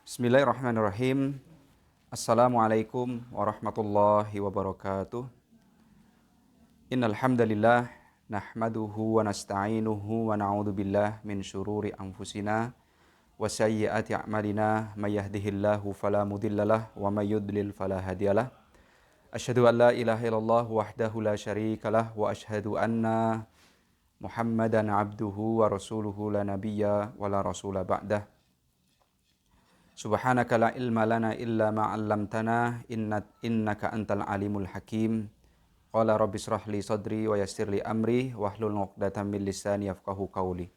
Bismillahirrahmanirrahim. Assalamualaikum warahmatullahi wabarakatuh. Innal hamdalillah nahmaduhu wa nasta'inuhu wa na'udzu billah min syururi anfusina wa sayyiati a'malina may yahdihillahu fala mudhillalah wa may yudlil fala hadiyalah. Asyhadu an la ilaha illallah wahdahu la syarikalah wa asyhadu anna Muhammadan abduhu wa rasuluhu la nabiyya wa la rasula ba'dah. Subhanaka la ilma lana illa ma 'allamtana innaka antal alimul hakim. Qala rabbi shrah li sadri wa yassir li amri wahlul 'uqdatam min lisani yafqahu qawli.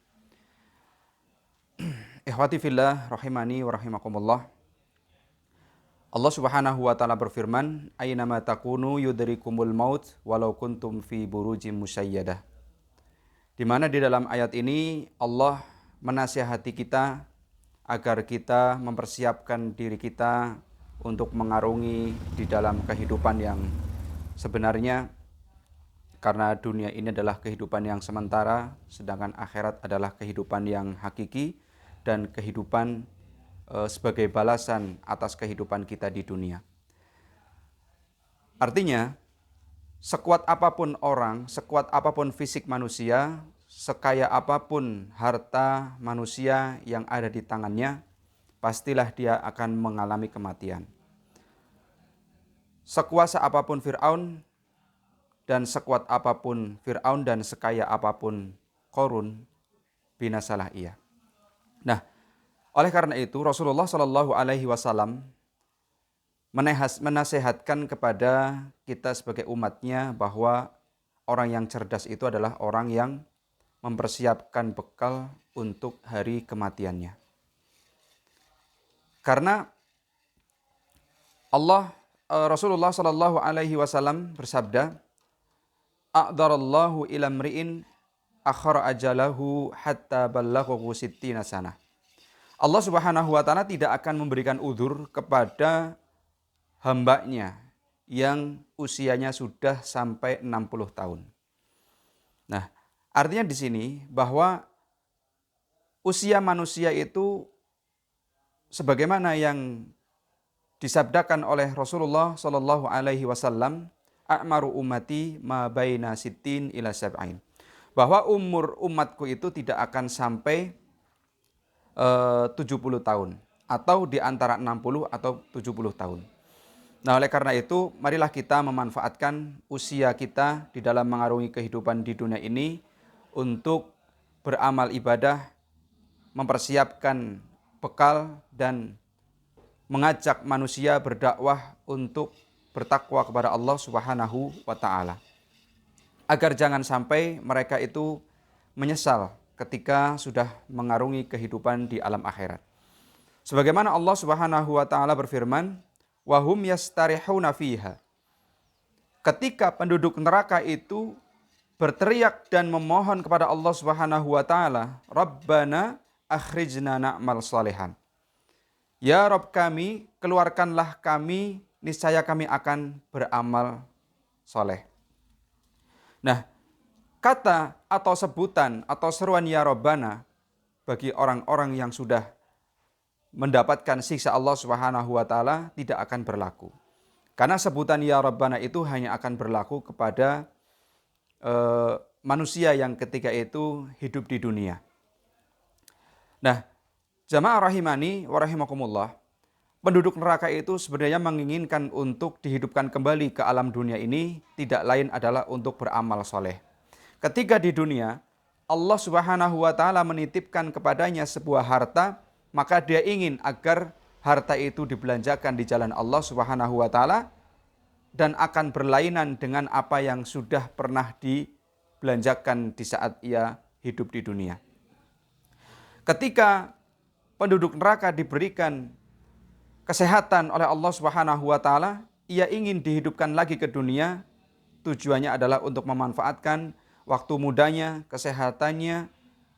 Ikhwati fillah rahimani wa rahimakumullah. Allah Subhanahu wa taala berfirman, "Ainama takunu yudrikumul maut walau kuntum fi burujim musyayyadah." Di mana di dalam ayat ini Allah menasihati kita agar kita mempersiapkan diri kita untuk mengarungi di dalam kehidupan yang sebenarnya, karena dunia ini adalah kehidupan yang sementara, sedangkan akhirat adalah kehidupan yang hakiki dan kehidupan sebagai balasan atas kehidupan kita di dunia. Artinya, sekuat apapun orang, sekuat apapun fisik manusia, sekaya apapun harta manusia yang ada di tangannya, pastilah dia akan mengalami kematian. Sekuasa apapun Fir'aun dan sekuat apapun Fir'aun dan sekaya apapun Qarun, binasalah ia. Nah, oleh karena itu Rasulullah Shallallahu Alaihi Wasallam menasehatkan kepada kita sebagai umatnya bahwa orang yang cerdas itu adalah orang yang mempersiapkan bekal untuk hari kematiannya. Karena Rasulullah Shallallahu Alaihi Wasallam bersabda, "A'darallahu ila mri'in akhara ajalahu hatta ballaghahu sittina sanah." Allah Subhanahu wa taala tidak akan memberikan udzur kepada hambanya yang usianya sudah sampai 60 tahun. Nah, artinya di sini bahwa usia manusia itu sebagaimana yang disabdakan oleh Rasulullah Shallallahu Alaihi Wasallam, "A'maru ummati ma baina sittin ila sab'in." Bahwa umur umatku itu tidak akan sampai 70 tahun atau di antara 60 atau 70 tahun. Nah, oleh karena itu, marilah kita memanfaatkan usia kita di dalam mengarungi kehidupan di dunia ini untuk beramal ibadah, mempersiapkan bekal dan mengajak manusia berdakwah untuk bertakwa kepada Allah Subhanahu wa taala. Agar jangan sampai mereka itu menyesal ketika sudah mengarungi kehidupan di alam akhirat. Sebagaimana Allah Subhanahu wa taala berfirman, "Wa hum yastarihuna fiha." Ketika penduduk neraka itu berteriak dan memohon kepada Allah Subhanahu wa taala, "Rabbana akhrijna na'mal shalihan." Ya Rabb kami, keluarkanlah kami, niscaya kami akan beramal soleh. Nah, kata atau sebutan atau seruan ya Rabbana bagi orang-orang yang sudah mendapatkan siksa Allah Subhanahu wa taala tidak akan berlaku. Karena sebutan ya Rabbana itu hanya akan berlaku kepada manusia yang ketika itu hidup di dunia. Nah, jamaah rahimani wa rahimakumullah, penduduk neraka itu sebenarnya menginginkan untuk dihidupkan kembali ke alam dunia ini tidak lain adalah untuk beramal soleh. Ketika di dunia, Allah Subhanahu wa taala menitipkan kepadanya sebuah harta, maka dia ingin agar harta itu dibelanjakan di jalan Allah Subhanahu wa taala dan akan berlainan dengan apa yang sudah pernah dibelanjakan di saat ia hidup di dunia. Ketika penduduk neraka diberikan kesehatan oleh Allah Subhanahu wa taala, ia ingin dihidupkan lagi ke dunia. Tujuannya adalah untuk memanfaatkan waktu mudanya, kesehatannya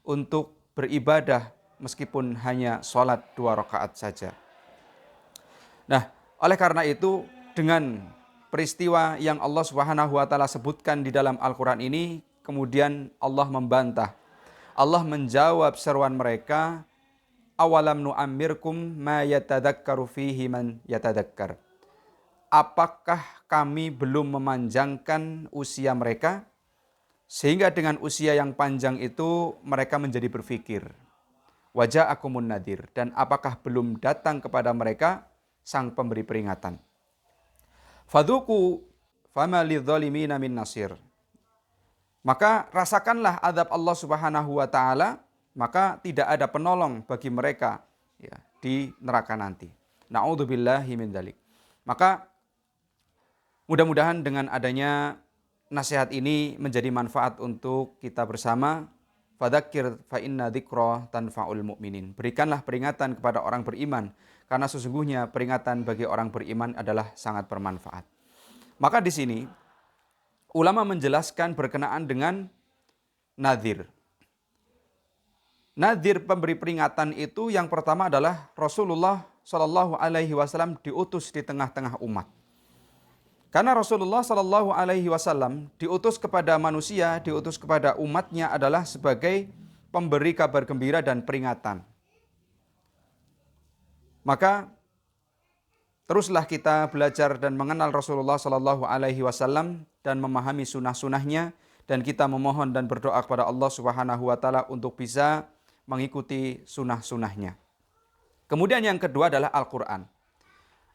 untuk beribadah meskipun hanya sholat 2 rakaat saja. Nah, oleh karena itu dengan peristiwa yang Allah Subhanahu wa taala sebutkan di dalam Al-Qur'an ini, kemudian Allah membantah. Allah menjawab seruan mereka awalam nu'ammirkum ma yatadakkaru fihi man yatadakkar. Apakah kami belum memanjangkan usia mereka sehingga dengan usia yang panjang itu mereka menjadi berfikir. Waja'akumun nadir, dan apakah belum datang kepada mereka sang pemberi peringatan. Fadhuku fama lidzalimina min nasir. Maka rasakanlah azab Allah Subhanahu wa taala, maka tidak ada penolong bagi mereka ya, di neraka nanti. Na'udzubillahi min dzalik. Maka mudah-mudahan dengan adanya nasihat ini menjadi manfaat untuk kita bersama. Fadzakir fa inna dzikra tanfa'ul mu'minin. Berikanlah peringatan kepada orang beriman, karena sesungguhnya peringatan bagi orang beriman adalah sangat bermanfaat. Maka di sini ulama menjelaskan berkenaan dengan nadhir. Nadhir pemberi peringatan itu yang pertama adalah Rasulullah Shallallahu Alaihi Wasallam diutus di tengah-tengah umat. Karena Rasulullah Shallallahu Alaihi Wasallam diutus kepada manusia, diutus kepada umatnya adalah sebagai pemberi kabar gembira dan peringatan. Maka teruslah kita belajar dan mengenal Rasulullah Shallallahu Alaihi Wasallam dan memahami sunnah-sunnahnya, dan kita memohon dan berdoa kepada Allah Subhanahu Wa Taala untuk bisa mengikuti sunnah-sunnahnya. Kemudian yang kedua adalah Al-Quran.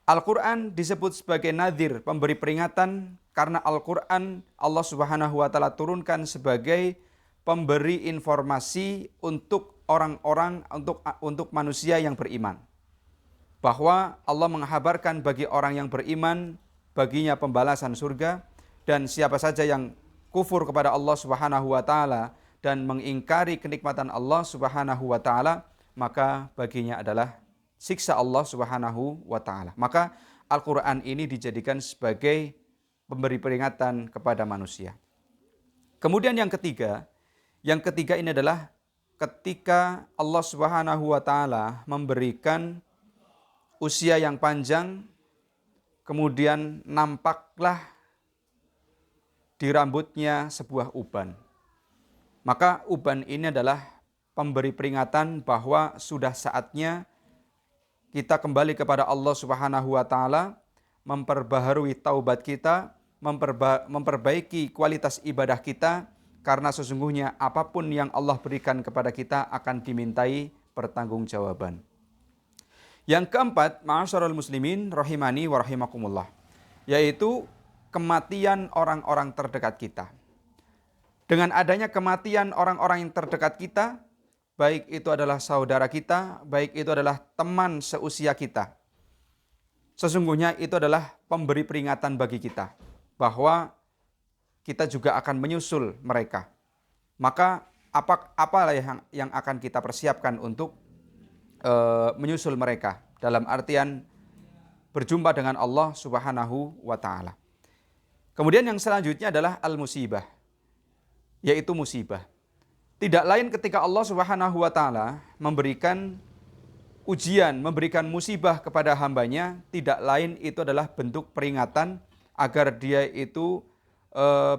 Al-Quran disebut sebagai nadhir, pemberi peringatan, karena Al-Quran Allah Subhanahu wa taala turunkan sebagai pemberi informasi untuk orang-orang, untuk manusia yang beriman. Bahwa Allah menghabarkan bagi orang yang beriman, baginya pembalasan surga, dan siapa saja yang kufur kepada Allah Subhanahu wa taala dan mengingkari kenikmatan Allah Subhanahu wa taala, maka baginya adalah siksa Allah Subhanahu wa taala. Maka Al-Qur'an ini dijadikan sebagai pemberi peringatan kepada manusia. Kemudian yang ketiga ini adalah ketika Allah Subhanahu wa taala memberikan usia yang panjang, kemudian nampaklah di rambutnya sebuah uban. Maka uban ini adalah pemberi peringatan bahwa sudah saatnya kita kembali kepada Allah Subhanahu wa taala, memperbaharui taubat kita, memperbaiki kualitas ibadah kita, karena sesungguhnya apapun yang Allah berikan kepada kita akan dimintai pertanggungjawaban. Yang keempat, ma'asyiral muslimin rahimani wa rahimakumullah, yaitu kematian orang-orang terdekat kita. Dengan adanya kematian orang-orang yang terdekat kita, baik itu adalah saudara kita, baik itu adalah teman seusia kita, sesungguhnya itu adalah pemberi peringatan bagi kita bahwa kita juga akan menyusul mereka. Maka apalah yang akan kita persiapkan untuk menyusul mereka, dalam artian berjumpa dengan Allah Subhanahu wa taala. Kemudian yang selanjutnya adalah al-musibah, yaitu musibah. Tidak lain ketika Allah Subhanahu wa taala memberikan ujian, memberikan musibah kepada hambanya, tidak lain itu adalah bentuk peringatan agar dia itu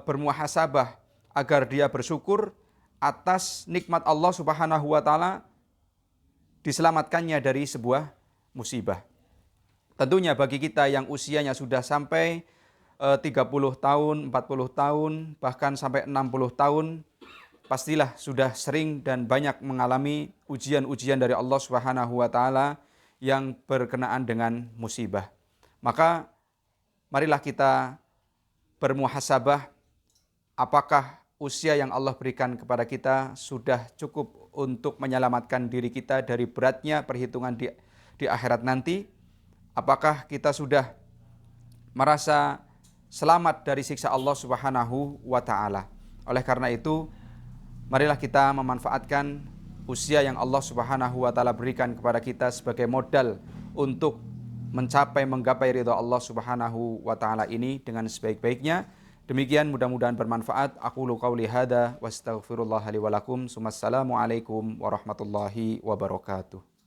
bermuhasabah, agar dia bersyukur atas nikmat Allah Subhanahu wa taala diselamatkannya dari sebuah musibah. Tentunya bagi kita yang usianya sudah sampai 30 tahun, 40 tahun, bahkan sampai 60 tahun, pastilah sudah sering dan banyak mengalami ujian-ujian dari Allah Subhanahu wa taala yang berkenaan dengan musibah. Maka marilah kita bermuhasabah, apakah usia yang Allah berikan kepada kita sudah cukup untuk menyelamatkan diri kita dari beratnya perhitungan di akhirat nanti? Apakah kita sudah merasa selamat dari siksa Allah Subhanahu wa taala? Oleh karena itu, marilah kita memanfaatkan usia yang Allah Subhanahu wa taala berikan kepada kita sebagai modal untuk menggapai ridha Allah Subhanahu wa taala ini dengan sebaik-baiknya. Demikian, mudah-mudahan bermanfaat. Aqulu qauli hadza wa astaghfirullah li wa lakum. Assalamualaikum warahmatullahi wabarakatuh.